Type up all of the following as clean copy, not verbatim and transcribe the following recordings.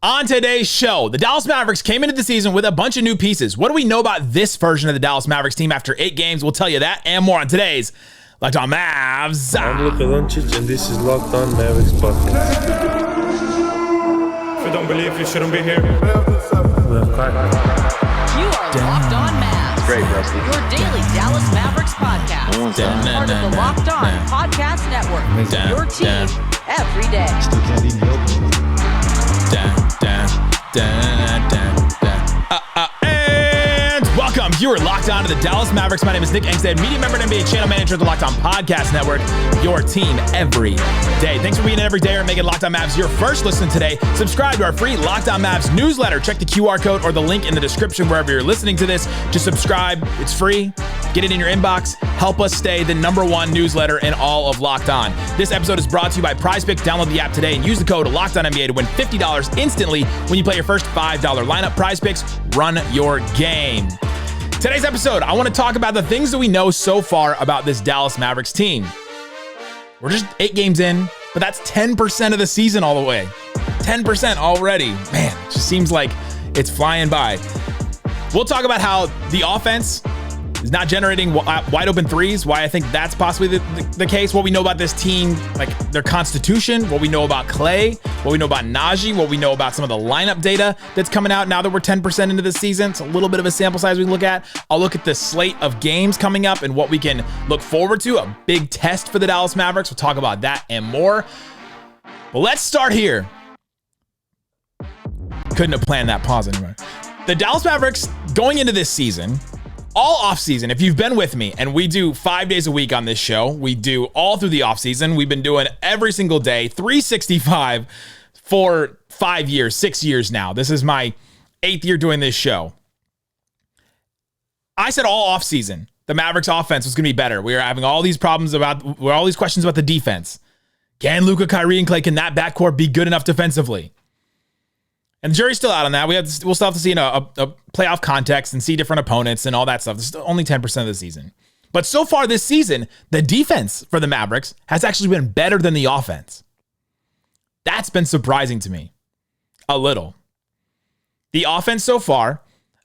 On today's show, the Dallas Mavericks came into the season with a bunch of new pieces. What do we know about this version of the Dallas Mavericks team after 8 games? We'll tell you that and more on today's Locked On Mavs. I'm Luka Doncic, and this is Locked On Mavericks podcast. If you don't believe, you shouldn't be here. You are Locked On Mavs. Great, Rusty. Your daily Dallas Mavericks podcast. Part of the Locked On Podcast Network. Your team every day. Still can't even help me. And welcome. You are locked on to the Dallas Mavericks. My name is Nick Angstadt, media member and NBA channel manager of the Locked On Podcast Network. Your team every day. Thanks for being in every day or making Locked On Mavs your first listen today. Subscribe to our free Locked On Mavs newsletter. Check the QR code or the link in the description wherever you're listening to this. Just subscribe. It's free. Get it in your inbox. Help us stay the #1 newsletter in all of Locked On. This episode is brought to you by PrizePicks. Download the app today and use the code LOCKEDONNBA to win $50 instantly when you play your first $5 lineup. PrizePicks, run your game. Today's episode, I want to talk about the things that we know so far about this Dallas Mavericks team. We're just 8 games in, but that's 10% of the season all the way. 10% already. Man, it just seems like it's flying by. We'll talk about how the offense is not generating wide open threes, why I think that's possibly the case, what we know about this team, like their constitution, what we know about Klay, what we know about Naji, what we know about some of the lineup data that's coming out now that we're 10% into the season. It's a little bit of a sample size we look at. I'll look at the slate of games coming up and what we can look forward to, a big test for the Dallas Mavericks. We'll talk about that and more. But let's start here. Couldn't have planned that pause anyway. The Dallas Mavericks going into this season, all offseason, if you've been with me, and we do 5 days a week on this show, we do all through the offseason. We've been doing every single day, 365 for 5 years, 6 years now. This is my 8th year doing this show. I said all offseason, the Mavericks offense was going to be better. We were having all these problems all these questions about the defense. Can Luka, Kyrie, and Klay, can that backcourt be good enough defensively? And the jury's still out on that. We'll still have to see a playoff context and see different opponents and all that stuff. This is only 10% of the season. But so far this season, the defense for the Mavericks has actually been better than the offense. That's been surprising to me. A little. The offense so far,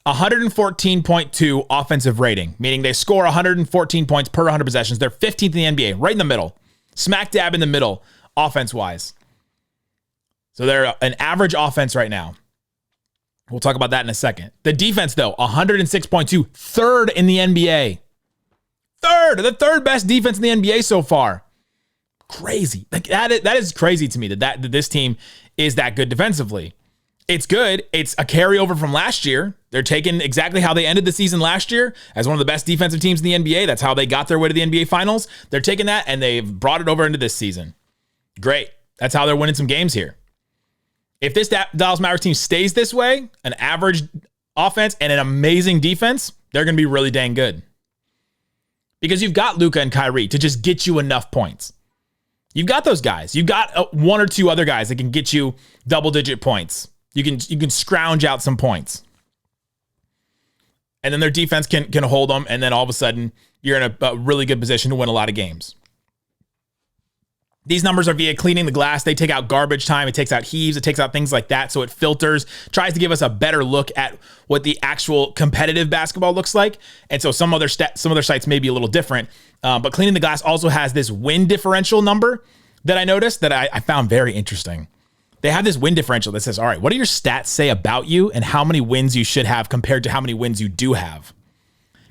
114.2 offensive rating, meaning they score 114 points per 100 possessions. They're 15th in the NBA, right in the middle. Smack dab in the middle, offense-wise. So they're an average offense right now. We'll talk about that in a second. The defense, though, 106.2, third in the NBA. The third best defense in the NBA so far. Crazy. Like that is crazy to me that this team is that good defensively. It's good. It's a carryover from last year. They're taking exactly how they ended the season last year as one of the best defensive teams in the NBA. That's how they got their way to the NBA Finals. They're taking that and they've brought it over into this season. Great. That's how they're winning some games here. If this Dallas Mavericks team stays this way, an average offense and an amazing defense, they're going to be really dang good. Because you've got Luka and Kyrie to just get you enough points. You've got those guys. You've got 1 or 2 other guys that can get you double-digit points. You can scrounge out some points. And then their defense can hold them, and then all of a sudden, you're in a really good position to win a lot of games. These numbers are via cleaning the glass. They take out garbage time. It takes out heaves. It takes out things like that. So it filters, tries to give us a better look at what the actual competitive basketball looks like. And so some other sites may be a little different. But cleaning the glass also has this win differential number that I noticed that I found very interesting. They have this win differential that says, all right, what do your stats say about you and how many wins you should have compared to how many wins you do have?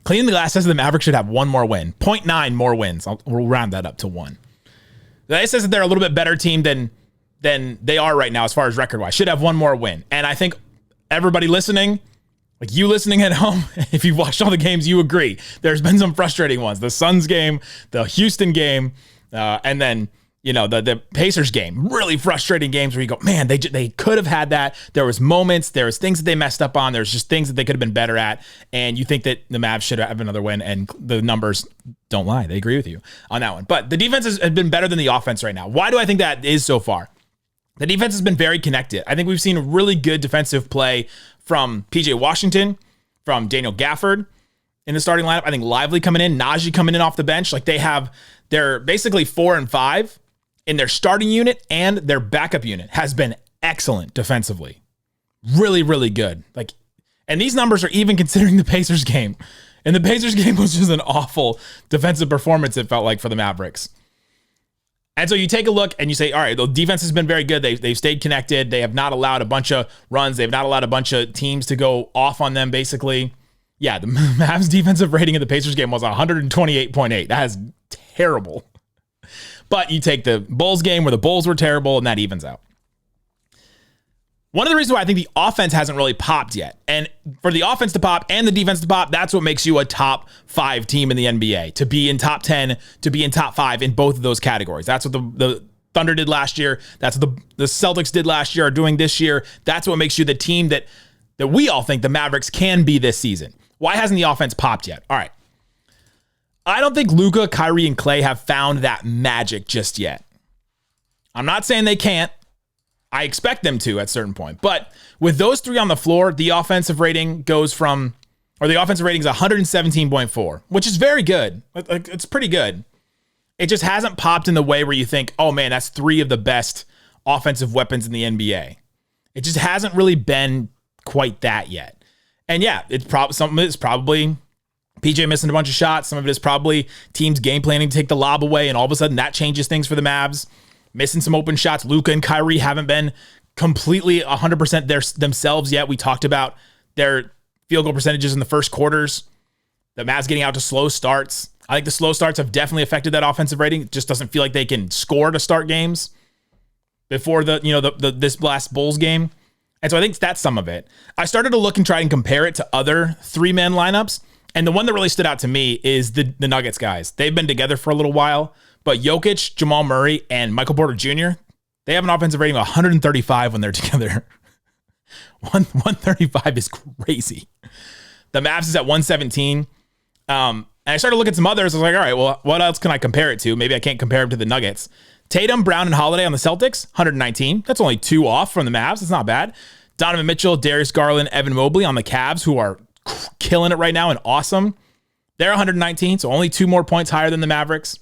Cleaning the glass says the Mavericks should have 1 more win, 0.9 more wins. We'll round that up to 1. It says that they're a little bit better team than they are right now as far as record-wise. Should have 1 more win. And I think everybody listening, like you listening at home, if you've watched all the games, you agree. There's been some frustrating ones. The Suns game, the Houston game, and then the Pacers game. Really frustrating games where you go, man, they could have had that. There was moments. There was things that they messed up on. There's just things that they could have been better at. And you think that the Mavs should have another win, and the numbers don't lie. They agree with you on that one. But the defense has been better than the offense right now. Why do I think that is so far? The defense has been very connected. I think we've seen really good defensive play from PJ Washington, from Daniel Gafford in the starting lineup. I think Lively coming in, Naji coming in off the bench. Like they're basically 4 and 5 in their starting unit, and their backup unit has been excellent defensively. really, really good. Like, and these numbers are even considering the Pacers game. And the Pacers game was just an awful defensive performance, it felt like, for the Mavericks. And so you take a look and you say, all right, the defense has been very good. They've stayed connected. They have not allowed a bunch of runs. They've not allowed a bunch of teams to go off on them, basically. Yeah, the Mavs defensive rating in the Pacers game was 128.8. That is terrible. But you take the Bulls game where the Bulls were terrible, and that evens out. One of the reasons why I think the offense hasn't really popped yet, and for the offense to pop and the defense to pop, that's what makes you a top 5 team in the NBA. To be in top 10, to be in top 5 in both of those categories. That's what the Thunder did last year. That's what the Celtics did last year, are doing this year. That's what makes you the team that we all think the Mavericks can be this season. Why hasn't the offense popped yet? All right. I don't think Luka, Kyrie, and Klay have found that magic just yet. I'm not saying they can't. I expect them to at a certain point. But with those 3 on the floor, the offensive rating goes from, or the offensive rating is 117.4, which is very good. It's pretty good. It just hasn't popped in the way where you think, oh man, that's 3 of the best offensive weapons in the NBA. It just hasn't really been quite that yet. And yeah, some of it's probably PJ missing a bunch of shots. Some of it is probably teams game planning to take the lob away, and all of a sudden that changes things for the Mavs. Missing some open shots. Luka and Kyrie haven't been completely 100% themselves yet. We talked about their field goal percentages in the first quarters. The Mavs getting out to slow starts. I think the slow starts have definitely affected that offensive rating. It just doesn't feel like they can score to start games before this last Bulls game. And so I think that's some of it. I started to look and try and compare it to other 3-man lineups. And the one that really stood out to me is the Nuggets guys. They've been together for a little while. But Jokic, Jamal Murray, and Michael Porter Jr., they have an offensive rating of 135 when they're together. 135 is crazy. The Mavs is at 117. And I started looking at some others. I was like, all right, well, what else can I compare it to? Maybe I can't compare them to the Nuggets. Tatum, Brown, and Holiday on the Celtics, 119. That's only 2 off from the Mavs. It's not bad. Donovan Mitchell, Darius Garland, Evan Mobley on the Cavs, who are killing it right now and awesome. They're 119, so only 2 more points higher than the Mavericks.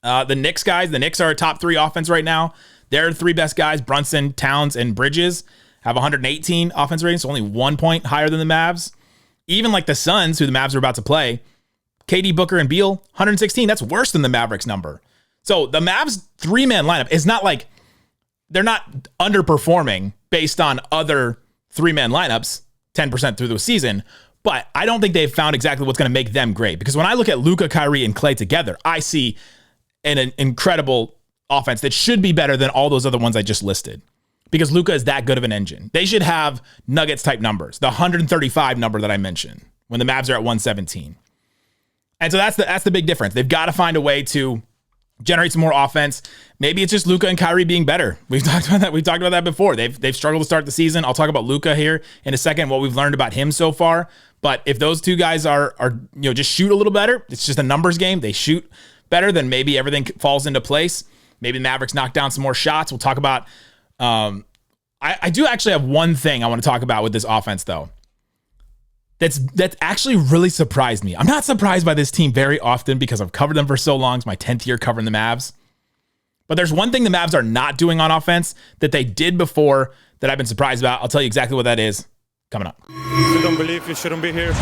The Knicks guys, the Knicks are a top 3 offense right now. Their 3 best guys, Brunson, Towns, and Bridges, have 118 offense ratings, so only 1 point higher than the Mavs. Even like the Suns, who the Mavs are about to play, KD, Booker, and Beal, 116. That's worse than the Mavericks number. So the Mavs 3-man lineup is not like, they're not underperforming based on other 3-man lineups 10% through the season. But I don't think they've found exactly what's going to make them great. Because when I look at Luka, Kyrie, and Klay together, I see an incredible offense that should be better than all those other ones I just listed. Because Luka is that good of an engine. They should have Nuggets type numbers, the 135 number that I mentioned when the Mavs are at 117. And so that's the big difference. They've got to find a way to generate some more offense. Maybe it's just Luka and Kyrie being better. We've talked about that. We've talked about that before. They've struggled to start the season. I'll talk about Luka here in a second, what we've learned about him so far. But if those 2 guys are just shoot a little better, it's just a numbers game. They shoot better, then maybe everything falls into place. Maybe the Mavericks knock down some more shots. We'll talk about, I do actually have one thing I want to talk about with this offense though. That's actually really surprised me. I'm not surprised by this team very often because I've covered them for so long. It's my 10th year covering the Mavs. But there's one thing the Mavs are not doing on offense that they did before that I've been surprised about. I'll tell you exactly what that is coming up. If you don't believe, you shouldn't be here.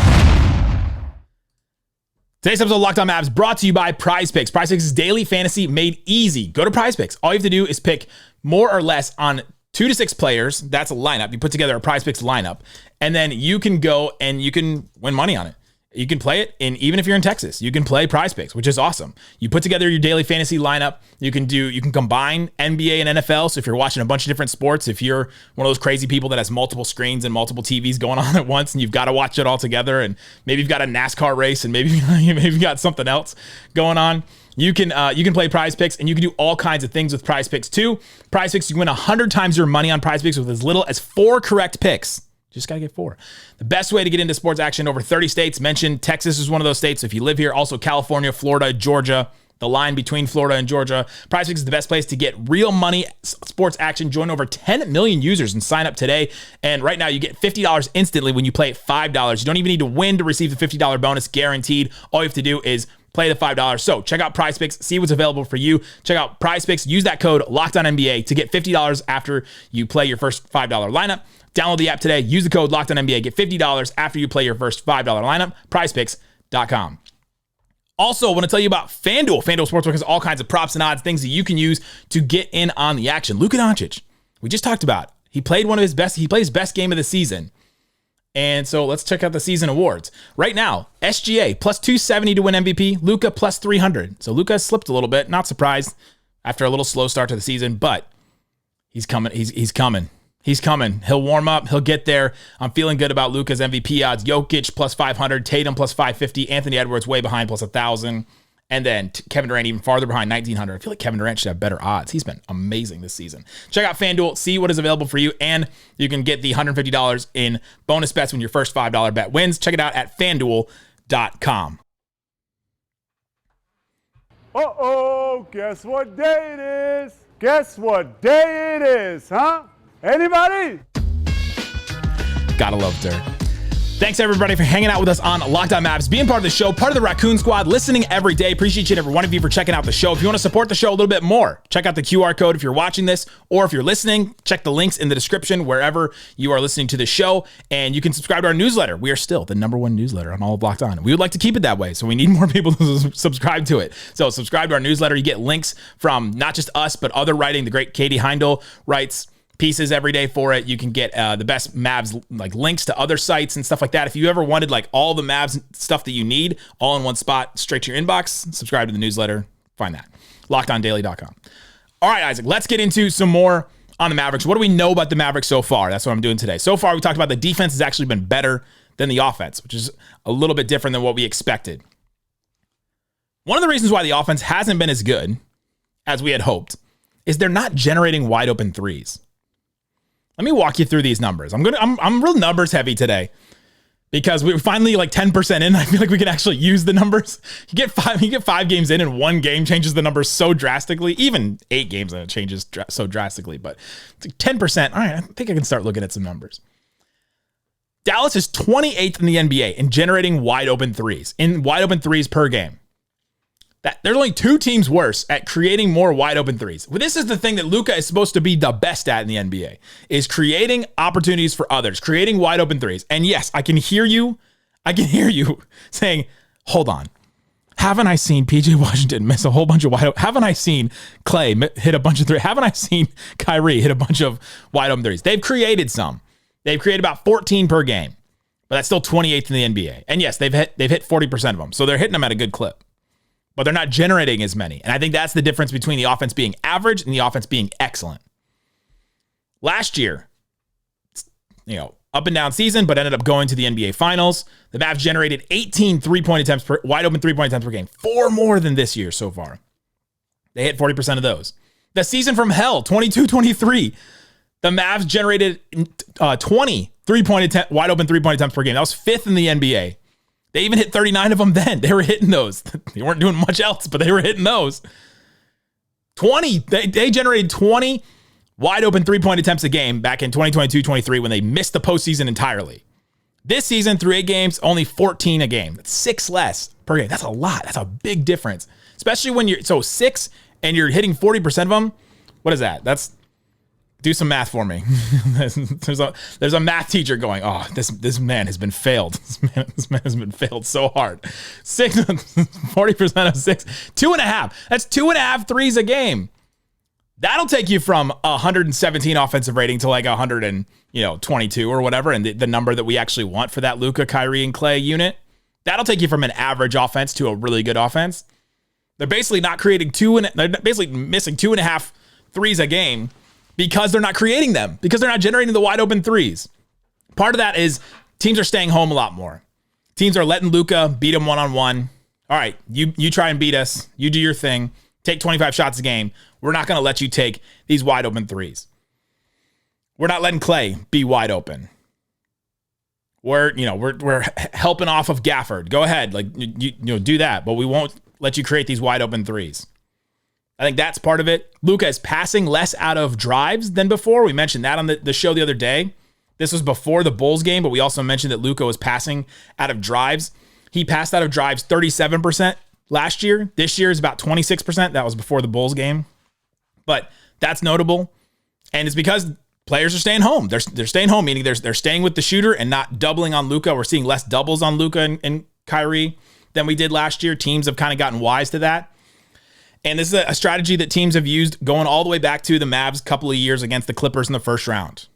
Today's episode of Locked On Mavs brought to you by Prize Picks. Prize Picks is daily fantasy made easy. Go to Prize Picks. All you have to do is pick more or less on 2 to 6 players. That's a lineup. You put together a Prize Picks lineup, and then you can go and you can win money on it. You can play it, and even if you're in Texas, you can play Prize Picks, which is awesome. You put together your daily fantasy lineup. You can combine NBA and NFL. So if you're watching a bunch of different sports, if you're one of those crazy people that has multiple screens and multiple TVs going on at once, and you've got to watch it all together, and maybe you've got a NASCAR race, and maybe you've got something else going on, you can play Prize Picks, and you can do all kinds of things with Prize Picks too. Prize Picks, you can win 100 times your money on Prize Picks with as little as 4 correct picks. Just got to get 4. The best way to get into sports action, over 30 states. Mentioned Texas is one of those states. So if you live here, also California, Florida, Georgia, the line between Florida and Georgia. Prize Picks is the best place to get real money sports action. Join over 10 million users and sign up today. And right now you get $50 instantly when you play at $5. You don't even need to win to receive the $50 bonus guaranteed. All you have to do is play the $5. So check out PrizePicks, see what's available for you. Check out PrizePicks, use that code LOCKEDONNBA to get $50 after you play your first $5 lineup. Download the app today, use the code LOCKEDONNBA, get $50 after you play your first $5 lineup. PrizePicks.com. Also, I want to tell you about FanDuel. FanDuel Sportsbook has all kinds of props and odds, things that you can use to get in on the action. Luka Doncic, we just talked about. He played his best game of the season. And so let's check out the season awards. Right now, SGA plus 270 to win MVP, Luka plus 300. So Luka slipped a little bit, not surprised after a little slow start to the season, but he's coming. He's coming. He's coming. He'll warm up. He'll get there. I'm feeling good about Luka's MVP odds. Jokic plus 500, Tatum plus 550, Anthony Edwards way behind plus 1,000, and then Kevin Durant even farther behind 1,900. I feel like Kevin Durant should have better odds. He's been amazing this season. Check out FanDuel, see what is available for you, and you can get the $150 in bonus bets when your first $5 bet wins. Check it out at FanDuel.com. Uh-oh, guess what day it is? Guess what day it is, huh? Anybody? Gotta love Dirk. Thanks, everybody, for hanging out with us on Locked On Mavs, being part of the show, part of the Raccoon Squad, listening every day. Appreciate each and every one of you for checking out the show. If you want to support the show a little bit more, check out the QR code if you're watching this, or if you're listening, check the links in the description wherever you are listening to the show, and you can subscribe to our newsletter. We are still the #1 newsletter on all of Locked On. We would like to keep it that way, so we need more people to subscribe to it. So subscribe to our newsletter. You get links from not just us, but other writing. The great Katie Heindel writes pieces every day for it. You can get the best Mavs like links to other sites and stuff like that. If you ever wanted like all the Mavs stuff that you need all in one spot straight to your inbox, subscribe to the newsletter. Find that. LockedOnDaily.com. All right, Isaac, let's get into some more on the Mavericks. What do we know about the Mavericks so far? That's what I'm doing today. So far, we talked about the defense has actually been better than the offense, which is a little bit different than what we expected. One of the reasons why the offense hasn't been as good as we had hoped is they're not generating wide open threes. Let me walk you through these numbers. I'm real numbers heavy today because we're finally like 10% in. I feel like we can actually use the numbers. You get five games in and one game changes the numbers so drastically. Even 8 games and it changes so drastically, but it's like 10%. All right, I think I can start looking at some numbers. Dallas is 28th in the NBA in generating wide open threes per game. There's only 2 teams worse at creating more wide open threes. Well, this is the thing that Luka is supposed to be the best at in the NBA, is creating opportunities for others, creating wide open threes. And yes, I can hear you saying, hold on. Haven't I seen PJ Washington miss a whole bunch of wide open? Haven't I seen Klay hit a bunch of threes? Haven't I seen Kyrie hit a bunch of wide open threes? They've created some. They've created about 14 per game, but that's still 28th in the NBA. And yes, they've hit 40% of them. So they're hitting them at a good clip. But they're not generating as many. And I think that's the difference between the offense being average and the offense being excellent. Last year, up and down season, but ended up going to the NBA Finals. The Mavs generated 18 wide open three-point attempts per game, 4 more than this year so far. They hit 40% of those. The season from hell, 22-23, the Mavs generated 20 wide open three-point attempts per game. That was 5th in the NBA. They even hit 39 of them then. They were hitting those. They weren't doing much else, but they were hitting those. 20. They generated 20 wide open three-point attempts a game back in 2022-23 when they missed the postseason entirely. This season, through 8 games, only 14 a game. That's 6 less per game. That's a lot. That's a big difference. Especially when you're 6 and you're hitting 40% of them. What is that? Do some math for me. There's a math teacher going, oh, this man has been failed. This man has been failed so hard. 40% of 6, 2.5. That's 2.5 threes a game. That'll take you from 117 offensive rating to like 122 or whatever, and the number that we actually want for that Luka, Kyrie, and Klay unit. That'll take you from an average offense to a really good offense. They're basically not creating they're basically missing 2.5 threes a game. Because they're not creating them. Because they're not generating the wide open threes. Part of that is teams are staying home a lot more. Teams are letting Luka beat them one-on-one. All right, you try and beat us. You do your thing. Take 25 shots a game. We're not going to let you take these wide open threes. We're not letting Klay be wide open. We're helping off of Gafford. Go ahead, do that, but we won't let you create these wide open threes. I think that's part of it. Luka is passing less out of drives than before. We mentioned that on the show the other day. This was before the Bulls game, but we also mentioned that Luka was passing out of drives. He passed out of drives 37% last year. This year is about 26%. That was before the Bulls game. But that's notable. And it's because players are staying home. They're staying home, meaning they're staying with the shooter and not doubling on Luka. We're seeing less doubles on Luka and Kyrie than we did last year. Teams have kind of gotten wise to that. And this is a strategy that teams have used going all the way back to the Mavs couple of years against the Clippers in the first round.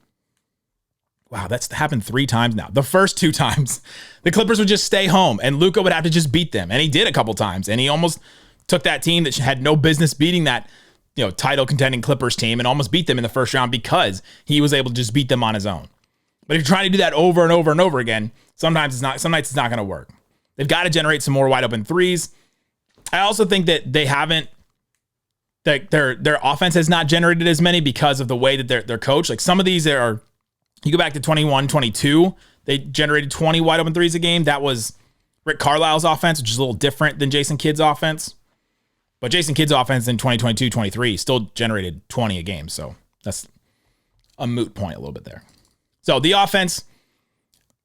Wow, that's happened 3 times now. The first 2 times, the Clippers would just stay home and Luka would have to just beat them. And he did a couple times. And he almost took that team that had no business beating that, title contending Clippers team and almost beat them in the first round because he was able to just beat them on his own. But if you're trying to do that over and over and over again, some nights it's not going to work. They've got to generate some more wide open threes. I also think that they haven't, their offense has not generated as many because of the way that they're coached. Like some of these you go back to 21, 22, they generated 20 wide open threes a game. That was Rick Carlisle's offense, which is a little different than Jason Kidd's offense. But Jason Kidd's offense in 2022, 23 still generated 20 a game. So that's a moot point a little bit there. So the offense,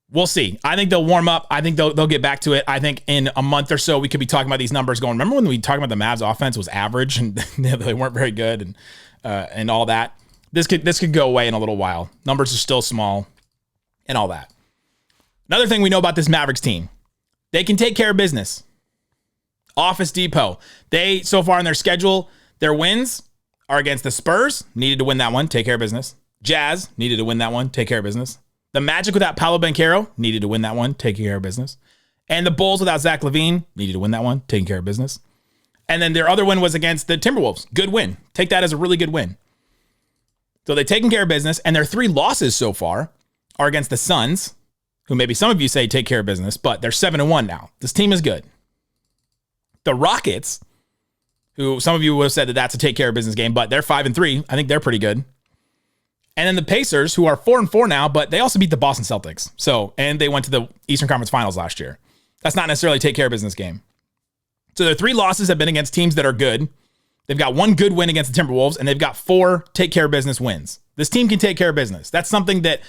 we'll see. I think they'll warm up. I think they'll get back to it. I think in a month or so, we could be talking about these numbers going, remember when we talked about the Mavs offense was average and they weren't very good and all that? This could go away in a little while. Numbers are still small and all that. Another thing we know about this Mavericks team, they can take care of business. Office Depot. They, so far in their schedule, their wins are against the Spurs, needed to win that one, take care of business. Jazz, needed to win that one, take care of business. The Magic without Paolo Banchero, needed to win that one, taking care of business. And the Bulls without Zach LaVine, needed to win that one, taking care of business. And then their other win was against the Timberwolves. Good win. Take that as a really good win. So they've taken care of business, and their 3 losses so far are against the Suns, who maybe some of you say take care of business, but they're 7-1 now. This team is good. The Rockets, who some of you would have said that that's a take care of business game, but they're 5-3. I think they're pretty good. And then the Pacers, who are 4-4 now, but they also beat the Boston Celtics. And they went to the Eastern Conference Finals last year. That's not necessarily a take care of business game. So their 3 losses have been against teams that are good. They've got 1 good win against the Timberwolves, and they've got 4 take care of business wins. This team can take care of business. That's something that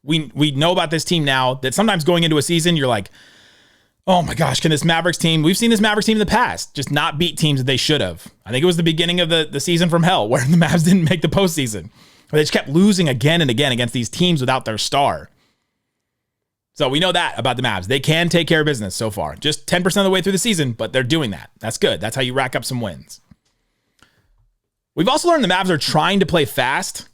we know about this team now, that sometimes going into a season, you're like, oh my gosh, can this Mavericks team, we've seen this Mavericks team in the past, just not beat teams that they should have. I think it was the beginning of the season from hell where the Mavs didn't make the postseason. They just kept losing again and again against these teams without their star. So we know that about the Mavs. They can take care of business so far. Just 10% of the way through the season, but they're doing that. That's good. That's how you rack up some wins. We've also learned the Mavs are trying to play fast.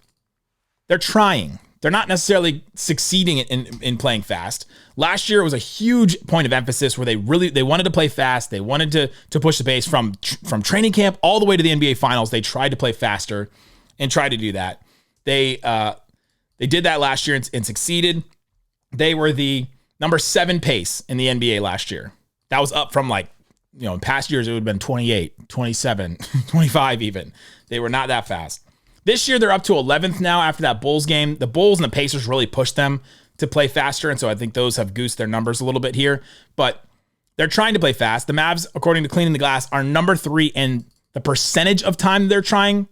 They're trying. They're not necessarily succeeding in playing fast. Last year, it was a huge point of emphasis where they wanted to play fast. They wanted to push the pace from training camp all the way to the NBA Finals. They tried to play faster and tried to do that. They did that last year and succeeded. They were the number 7 pace in the NBA last year. That was up from in past years, it would have been 28, 27, 25 even. They were not that fast. This year, they're up to 11th now after that Bulls game. The Bulls and the Pacers really pushed them to play faster, and so I think those have goosed their numbers a little bit here. But they're trying to play fast. The Mavs, according to Cleaning the Glass, are number 3 in the percentage of time they're trying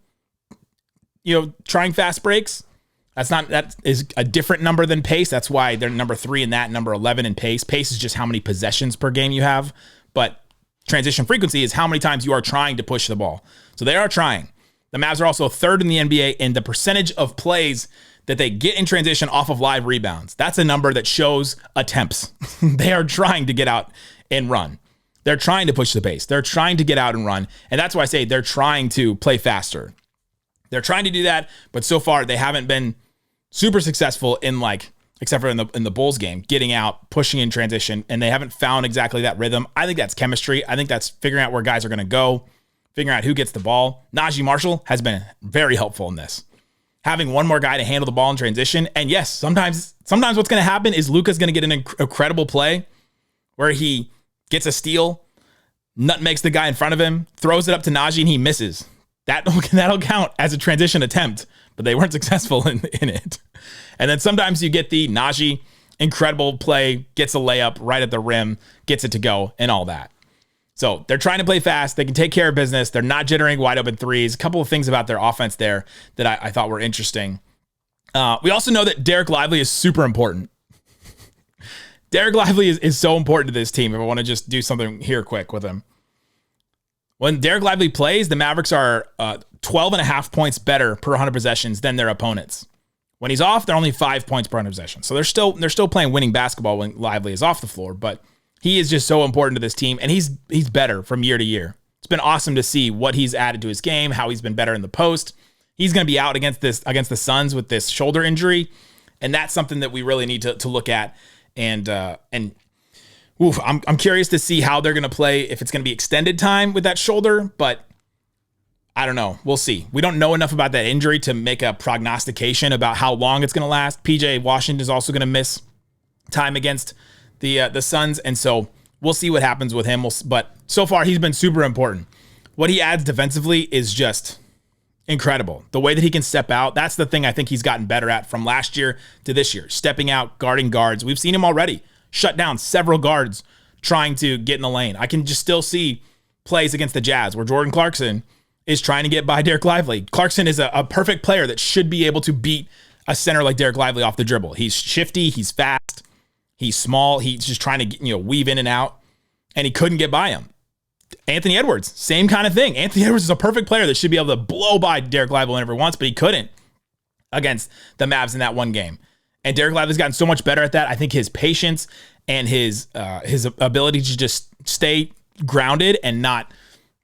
fast breaks. That is a different number than pace. That's why they're number 3 in that, number 11 in pace. Pace is just how many possessions per game you have, but transition frequency is how many times you are trying to push the ball. So they are trying. The Mavs are also 3rd in the NBA in the percentage of plays that they get in transition off of live rebounds. That's a number that shows attempts. They are trying to get out and run. They're trying to push the pace. They're trying to get out and run. And that's why I say they're trying to play faster. They're trying to do that, but so far they haven't been super successful except for in the Bulls game, getting out, pushing in transition, and they haven't found exactly that rhythm. I think that's chemistry. I think that's figuring out where guys are going to go, figuring out who gets the ball. Naji Marshall has been very helpful in this. Having one more guy to handle the ball in transition. And yes, sometimes what's going to happen is Luka's going to get an incredible play where he gets a steal, nutmegs the guy in front of him, throws it up to Naji, and he misses. That'll count as a transition attempt, but they weren't successful in it. And then sometimes you get the Naji incredible play, gets a layup right at the rim, gets it to go, and all that. So they're trying to play fast. They can take care of business. They're not generating wide open threes. A couple of things about their offense there that I thought were interesting. We also know that Dereck Lively is super important. Dereck Lively is so important to this team. If I want to just do something here quick with him. When Dereck Lively plays, the Mavericks are 12 and a half points better per 100 possessions than their opponents. When he's off, they're only 5 points per 100 possessions. So they're still playing winning basketball when Lively is off the floor, but he is just so important to this team, and he's better from year to year. It's been awesome to see what he's added to his game, how he's been better in the post. He's going to be out against the Suns with this shoulder injury, and that's something that we really need to look at. And I'm curious to see how they're going to play, if it's going to be extended time with that shoulder, but I don't know. We'll see. We don't know enough about that injury to make a prognostication about how long it's going to last. PJ Washington is also going to miss time against the Suns, and so we'll see what happens with him. But so far, he's been super important. What he adds defensively is just incredible. The way that he can step out, that's the thing I think he's gotten better at from last year to this year. Stepping out, guarding guards. We've seen him already shut down several guards trying to get in the lane. I can just still see plays against the Jazz where Jordan Clarkson is trying to get by Dereck Lively. Clarkson is a perfect player that should be able to beat a center like Dereck Lively off the dribble. He's shifty, he's fast, he's small, he's just trying to weave in and out, and he couldn't get by him. Anthony Edwards, same kind of thing. Anthony Edwards is a perfect player that should be able to blow by Dereck Lively whenever he wants, but he couldn't against the Mavs in that one game. And Dereck Lively's gotten so much better at that. I think his patience and his ability to just stay grounded and not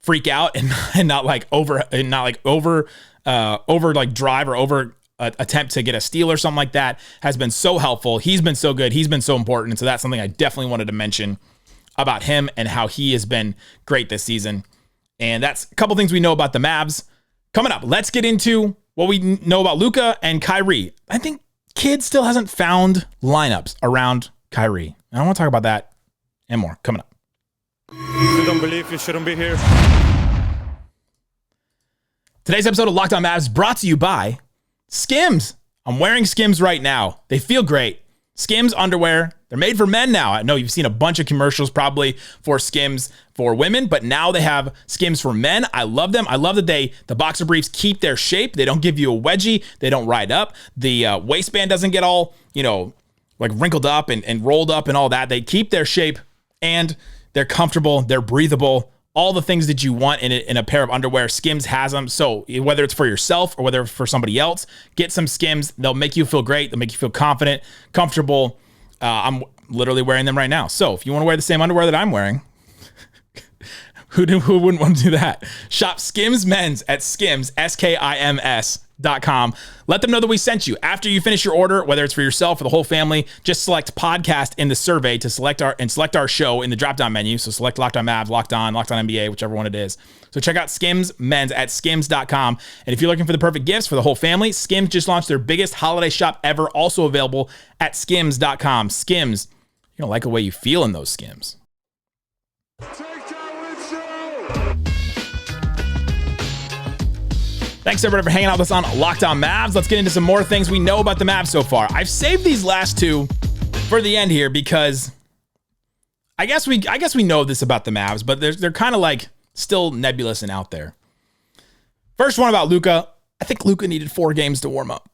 freak out and not drive or over attempt to get a steal or something like that has been so helpful. He's been so good. He's been so important. And so that's something I definitely wanted to mention about him and how he has been great this season. And that's a couple things we know about the Mavs. Coming up, let's get into what we know about Luka and Kyrie. I think Kid still hasn't found lineups around Kyrie. I want to talk about that and more coming up. If you don't believe, you shouldn't be here. Today's episode of Locked On Mavs is brought to you by Skims. I'm wearing Skims right now. They feel great. Skims underwear. They're made for men now. I know you've seen a bunch of commercials probably for Skims for women, but now they have Skims for men. I love them. I love that the boxer briefs keep their shape. They don't give you a wedgie. They don't ride up. The waistband doesn't get all, like wrinkled up and rolled up and all that. They keep their shape, and they're comfortable. They're breathable. All the things that you want in a pair of underwear, Skims has them. So whether it's for yourself or whether it's for somebody else, get some Skims. They'll make you feel great. They'll make you feel confident, comfortable. I'm literally wearing them right now. So if you want to wear the same underwear that I'm wearing, who wouldn't want to do that? Shop Skims Men's at Skims, SKIMS.com. Let them know that we sent you. After you finish your order, whether it's for yourself or the whole family, just select podcast in the survey to select our show in the drop-down menu. So select Locked On Mavs, Locked On NBA, whichever one it is. So check out Skims Men's at Skims.com. And if you're looking for the perfect gifts for the whole family, Skims just launched their biggest holiday shop ever, also available at Skims.com. Skims, you're going to like the way you feel in those Skims. Thanks everybody for hanging out with us on Locked On Mavs. Let's get into some more things we know about the Mavs so far. I've saved these last two for the end here because I guess we know this about the Mavs, but they're kind of like still nebulous and out there. First one about Luka. I think Luka needed 4 games to warm up.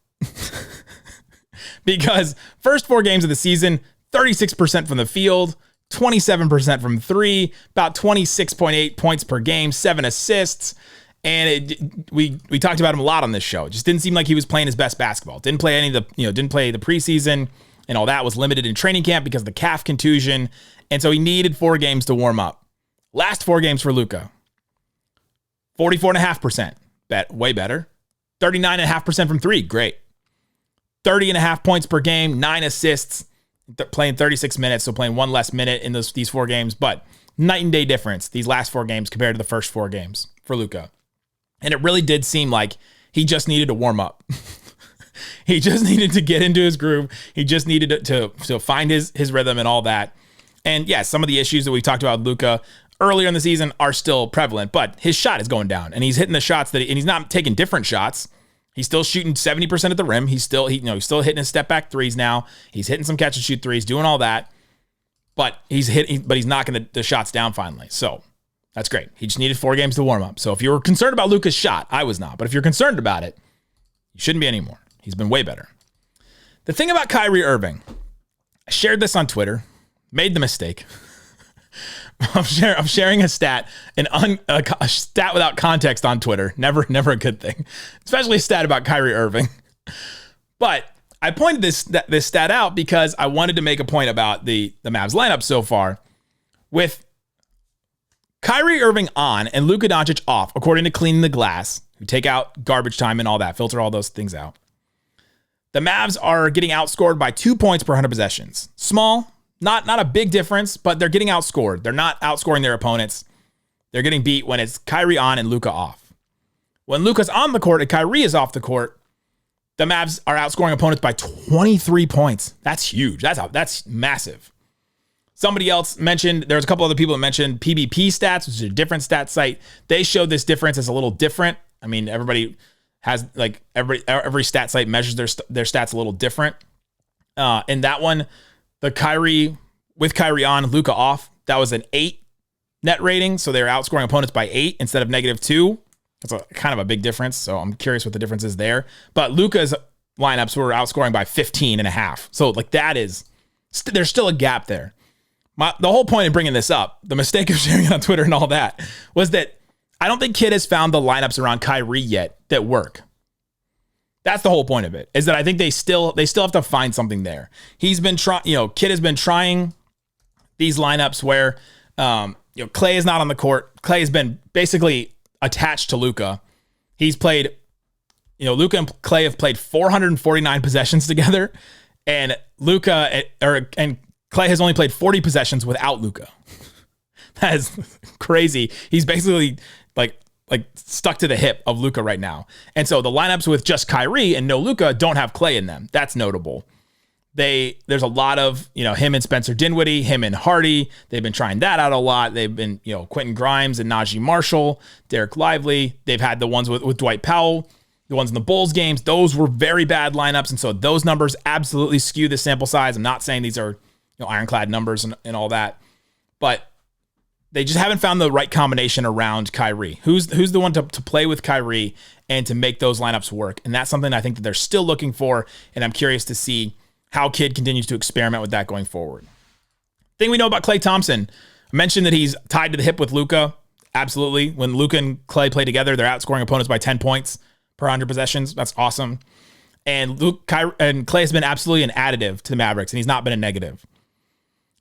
Because first 4 games of the season, 36% from the field, 27% from 3, about 26.8 points per game, 7 assists. And we talked about him a lot on this show. It just didn't seem like he was playing his best basketball. Didn't play the preseason and all that. Was limited in training camp because of the calf contusion. And so he needed 4 games to warm up. Last 4 games for Luka. 44.5%. Way better. 39.5% from 3. Great. 30.5 points per game, 9 assists, playing 36 minutes, so playing 1 less minute in these 4 games. But night and day difference, these last 4 games compared to the first 4 games for Luka. And it really did seem like he just needed to warm up. He just needed to get into his groove. He just needed to find his rhythm and all that. And yeah, some of the issues that we talked about with Luka earlier in the season are still prevalent, but his shot is going down and he's hitting the shots and he's not taking different shots. He's still shooting 70% at the rim. He's still hitting his step back threes now. He's hitting some catch and shoot threes, doing all that. But he's knocking the shots down finally. So that's great. He just needed 4 games to warm up. So if you were concerned about Luka's shot, I was not. But if you're concerned about it, you shouldn't be anymore. He's been way better. The thing about Kyrie Irving, I shared this on Twitter, made the mistake. I'm sharing a stat, a stat without context on Twitter. Never a good thing, especially a stat about Kyrie Irving. But I pointed this stat out because I wanted to make a point about the Mavs lineup so far. With Kyrie Irving on and Luka Doncic off, according to Cleaning the Glass, who take out garbage time and all that, filter all those things out, the Mavs are getting outscored by 2 points per 100 possessions. Small, not a big difference, but they're getting outscored. They're not outscoring their opponents. They're getting beat when it's Kyrie on and Luka off. When Luka's on the court and Kyrie is off the court, the Mavs are outscoring opponents by 23 points. That's huge. That's massive. Somebody else mentioned, there's a couple other people that mentioned PBP stats, which is a different stat site. They showed this difference as a little different. I mean, everybody has, like, every stat site measures their stats a little different. In that one, the Kyrie, with Kyrie on, Luka off, that was an 8 net rating. So they were outscoring opponents by 8 instead of -2. That's kind of a big difference. So I'm curious what the difference is there. But Luka's lineups were outscoring by 15.5. So like that is, there's still a gap there. The whole point of bringing this up, the mistake of sharing it on Twitter and all that, was that I don't think Kid has found the lineups around Kyrie yet that work. That's the whole point of it, is that I think they still have to find something there. He's been trying, Kid has been trying these lineups where, Klay is not on the court. Klay has been basically attached to Luka. He's played, Luka and Klay have played 449 possessions together, and Klay has only played 40 possessions without Luka. That is crazy. He's basically like stuck to the hip of Luka right now. And so the lineups with just Kyrie and no Luka don't have Klay in them. That's notable. There's a lot of, him and Spencer Dinwiddie, him and Hardy. They've been trying that out a lot. They've been, Quentin Grimes and Naji Marshall, Dereck Lively. They've had the ones with Dwight Powell, the ones in the Bulls games. Those were very bad lineups. And so those numbers absolutely skew the sample size. I'm not saying these are, ironclad numbers and all that, but they just haven't found the right combination around Kyrie. Who's the one to play with Kyrie and to make those lineups work? And that's something I think that they're still looking for. And I'm curious to see how Kid continues to experiment with that going forward. Thing we know about Klay Thompson, I mentioned that he's tied to the hip with Luka. Absolutely. When Luka and Klay play together, they're outscoring opponents by 10 points per 100 possessions. That's awesome. And Klay has been absolutely an additive to the Mavericks, and he's not been a negative.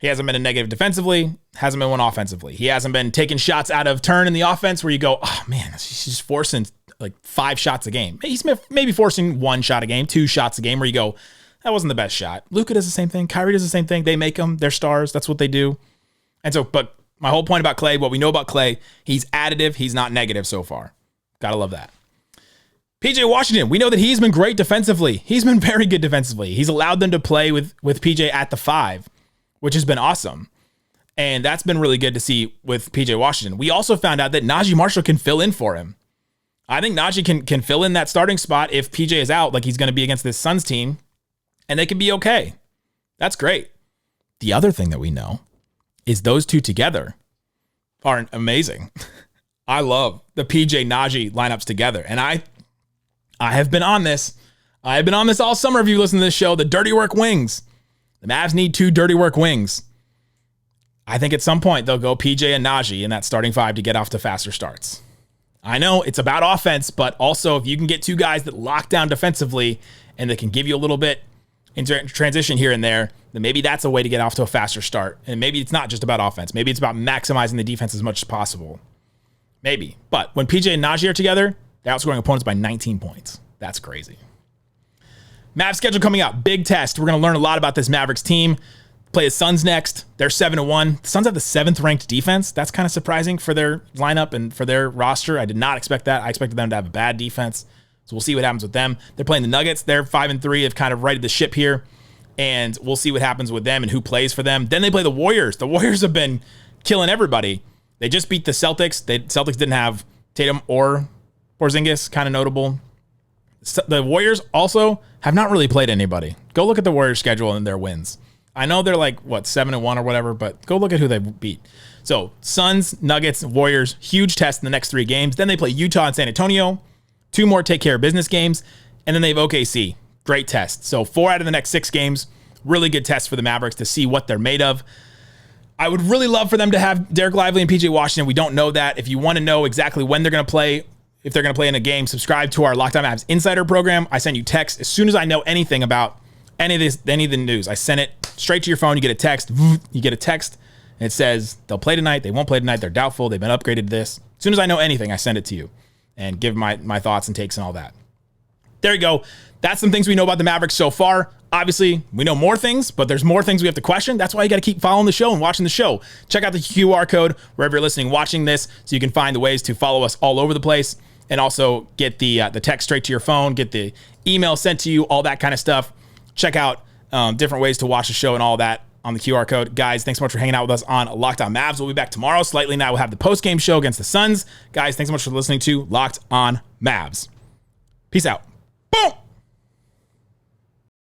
He hasn't been a negative defensively, hasn't been one offensively. He hasn't been taking shots out of turn in the offense where you go, oh man, he's just forcing like 5 shots a game. He's maybe forcing 1 shot a game, 2 shots a game where you go, that wasn't the best shot. Luka does the same thing. Kyrie does the same thing. They make them. They're stars. That's what they do. And so, but my whole point about Klay, what we know about Klay, he's additive. He's not negative so far. Gotta love that. PJ Washington, we know that he's been great defensively. He's been very good defensively. He's allowed them to play with PJ at the 5, which has been awesome. And that's been really good to see with PJ Washington. We also found out that Naji Marshall can fill in for him. I think Naji can fill in that starting spot if PJ is out, like he's going to be against this Suns team, and they can be okay. That's great. The other thing that we know is those two together are amazing. I love the PJ Naji lineups together. And I have been on this. I have been on this all summer. If you listen to this show, the dirty work wings. The Mavs need 2 dirty work wings. I think at some point they'll go PJ and Naji in that starting 5 to get off to faster starts. I know it's about offense, but also if you can get 2 guys that lock down defensively and that can give you a little bit in transition here and there, then maybe that's a way to get off to a faster start. And maybe it's not just about offense. Maybe it's about maximizing the defense as much as possible. Maybe. But when PJ and Naji are together, they're outscoring opponents by 19 points. That's crazy. Mavs schedule coming up. Big test. We're going to learn a lot about this Mavericks team. Play the Suns next. They're 7-1. The Suns have the 7th ranked defense. That's kind of surprising for their lineup and for their roster. I did not expect that. I expected them to have a bad defense. So we'll see what happens with them. They're playing the Nuggets. They're 5-3. They've kind of righted the ship here. And we'll see what happens with them and who plays for them. Then they play the Warriors. The Warriors have been killing everybody. They just beat the Celtics. Celtics didn't have Tatum or Porzingis. Kind of notable. The Warriors also have not really played anybody. Go look at the Warriors schedule and their wins. I know they're like, 7-1 or whatever, but go look at who they beat. So Suns, Nuggets, Warriors, huge test in the next 3 games. Then they play Utah and San Antonio. 2 more take care of business games. And then they have OKC. Great test. So 4 out of the next 6 games. Really good test for the Mavericks to see what they're made of. I would really love for them to have Dereck Lively and PJ Washington. We don't know that. If you want to know exactly when they're going to play, if they're going to play in a game, subscribe to our Locked On Mavs Insider program. I send you texts as soon as I know anything about any of the news. I send it straight to your phone. You get a text. You get a text, and it says they'll play tonight. They won't play tonight. They're doubtful. They've been upgraded to this. As soon as I know anything, I send it to you and give my thoughts and takes and all that. There you go. That's some things we know about the Mavericks so far. Obviously, we know more things, but there's more things we have to question. That's why you got to keep following the show and watching the show. Check out the QR code wherever you're listening, watching this, so you can find the ways to follow us all over the place and also get the text straight to your phone, get the email sent to you, all that kind of stuff. Check out different ways to watch the show and all that on the QR code. Guys, thanks so much for hanging out with us on Locked On Mavs. We'll be back tomorrow. Slightly now, we'll have the post-game show against the Suns. Guys, thanks so much for listening to Locked On Mavs. Peace out. Boom!